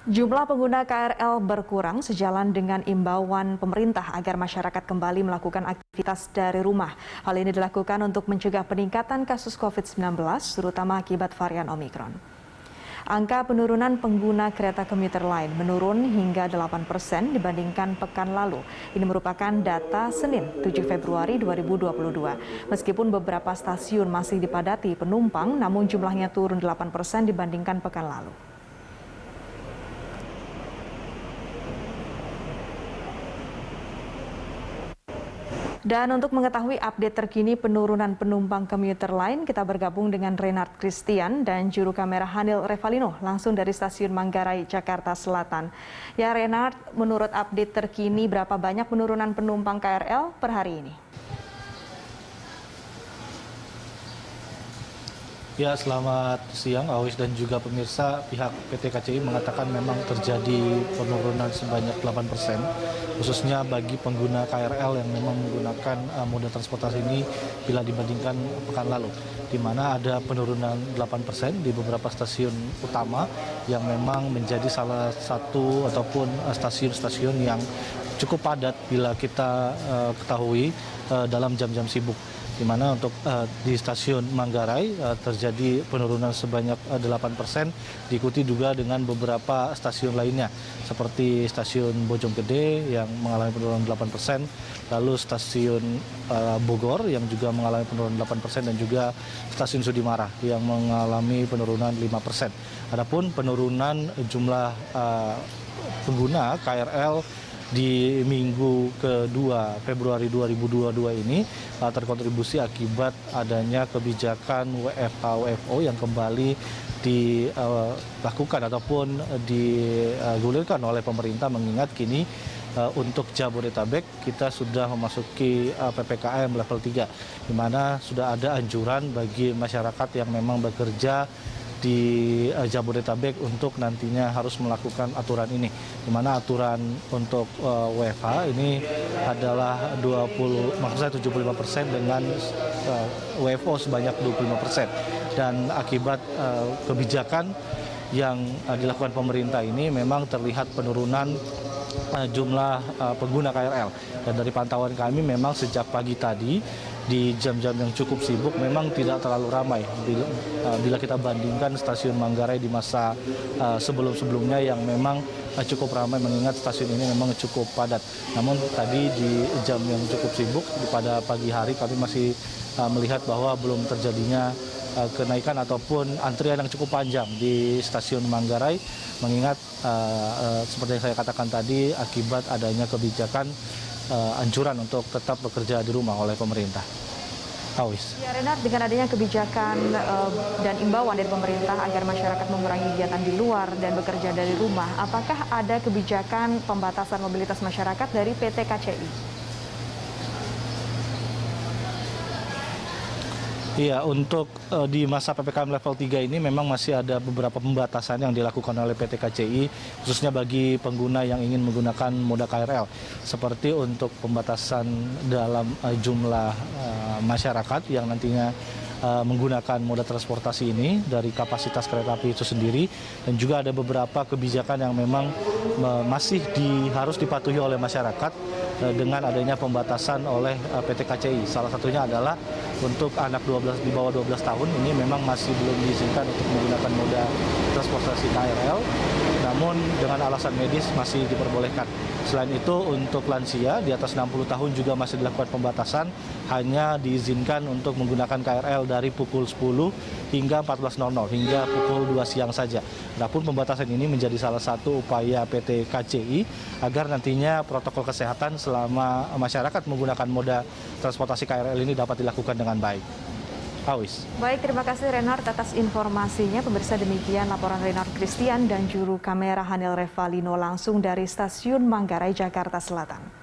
Jumlah pengguna KRL berkurang sejalan dengan imbauan pemerintah agar masyarakat kembali melakukan aktivitas dari rumah. Hal ini dilakukan untuk mencegah peningkatan kasus COVID-19, terutama akibat varian Omikron. Angka penurunan pengguna kereta komuter lain menurun hingga 8% dibandingkan pekan lalu. Ini merupakan data Senin 7 Februari 2022. Meskipun beberapa stasiun masih dipadati penumpang, namun jumlahnya turun 8% dibandingkan pekan lalu. Dan untuk mengetahui update terkini penurunan penumpang komuter lain, kita bergabung dengan Renard Christian dan juru kamera Hanil Revalino langsung dari Stasiun Manggarai, Jakarta Selatan. Ya Renard, menurut update terkini berapa banyak penurunan penumpang KRL per hari ini? Ya, selamat siang Awis dan juga pemirsa. Pihak PT KCI mengatakan memang terjadi penurunan sebanyak 8%, khususnya bagi pengguna KRL yang memang menggunakan moda transportasi ini bila dibandingkan pekan lalu, di mana ada penurunan 8% di beberapa stasiun utama yang memang menjadi salah satu ataupun stasiun-stasiun yang cukup padat bila kita ketahui dalam jam-jam sibuk. Di mana untuk di stasiun Manggarai terjadi penurunan sebanyak 8%, diikuti juga dengan beberapa stasiun lainnya seperti stasiun Bojonggede yang mengalami penurunan 8%, lalu stasiun Bogor yang juga mengalami penurunan 8% dan juga stasiun Sudimara yang mengalami penurunan 5%. Adapun penurunan jumlah pengguna KRL di minggu kedua Februari 2022 ini terkontribusi akibat adanya kebijakan WFH-WFO yang kembali dilakukan ataupun digulirkan oleh pemerintah, mengingat kini untuk Jabodetabek kita sudah memasuki PPKM level 3, di mana sudah ada anjuran bagi masyarakat yang memang bekerja di Jabodetabek untuk nantinya harus melakukan aturan ini, di mana aturan untuk WFH ini adalah 75% dengan WFO sebanyak 25%. Dan akibat kebijakan yang dilakukan pemerintah ini memang terlihat penurunan jumlah pengguna KRL. Dan dari pantauan kami memang sejak pagi tadi di jam-jam yang cukup sibuk memang tidak terlalu ramai bila kita bandingkan stasiun Manggarai di masa sebelum-sebelumnya yang memang cukup ramai, mengingat stasiun ini memang cukup padat. Namun tadi di jam yang cukup sibuk pada pagi hari kami masih melihat bahwa belum terjadinya kenaikan ataupun antrian yang cukup panjang di stasiun Manggarai, mengingat seperti yang saya katakan tadi akibat adanya kebijakan anjuran untuk tetap bekerja di rumah oleh pemerintah. Awis. Ya Renard, dengan adanya kebijakan dan imbauan dari pemerintah agar masyarakat mengurangi kegiatan di luar dan bekerja dari rumah, apakah ada kebijakan pembatasan mobilitas masyarakat dari PT KCI? Iya, untuk di masa PPKM level 3 ini memang masih ada beberapa pembatasan yang dilakukan oleh PT KCI, khususnya bagi pengguna yang ingin menggunakan moda KRL, seperti untuk pembatasan dalam jumlah masyarakat yang nantinya menggunakan moda transportasi ini dari kapasitas kereta api itu sendiri, dan juga ada beberapa kebijakan yang memang masih harus dipatuhi oleh masyarakat dengan adanya pembatasan oleh PT KCI. Salah satunya adalah untuk anak di bawah 12 tahun ini memang masih belum diizinkan untuk menggunakan moda transportasi KRL, namun dengan alasan medis masih diperbolehkan. Selain itu untuk lansia di atas 60 tahun juga masih dilakukan pembatasan, hanya diizinkan untuk menggunakan KRL dari pukul 10 hingga 14.00 hingga pukul 2 siang saja. Adapun pembatasan ini menjadi salah satu upaya PT KCI agar nantinya protokol kesehatan selama masyarakat menggunakan moda transportasi KRL ini dapat dilakukan dengan baik. Awis. Baik, terima kasih Renard atas informasinya. Pemirsa, demikian laporan Renard Christian dan juru kamera Hanil Revalino langsung dari Stasiun Manggarai, Jakarta Selatan.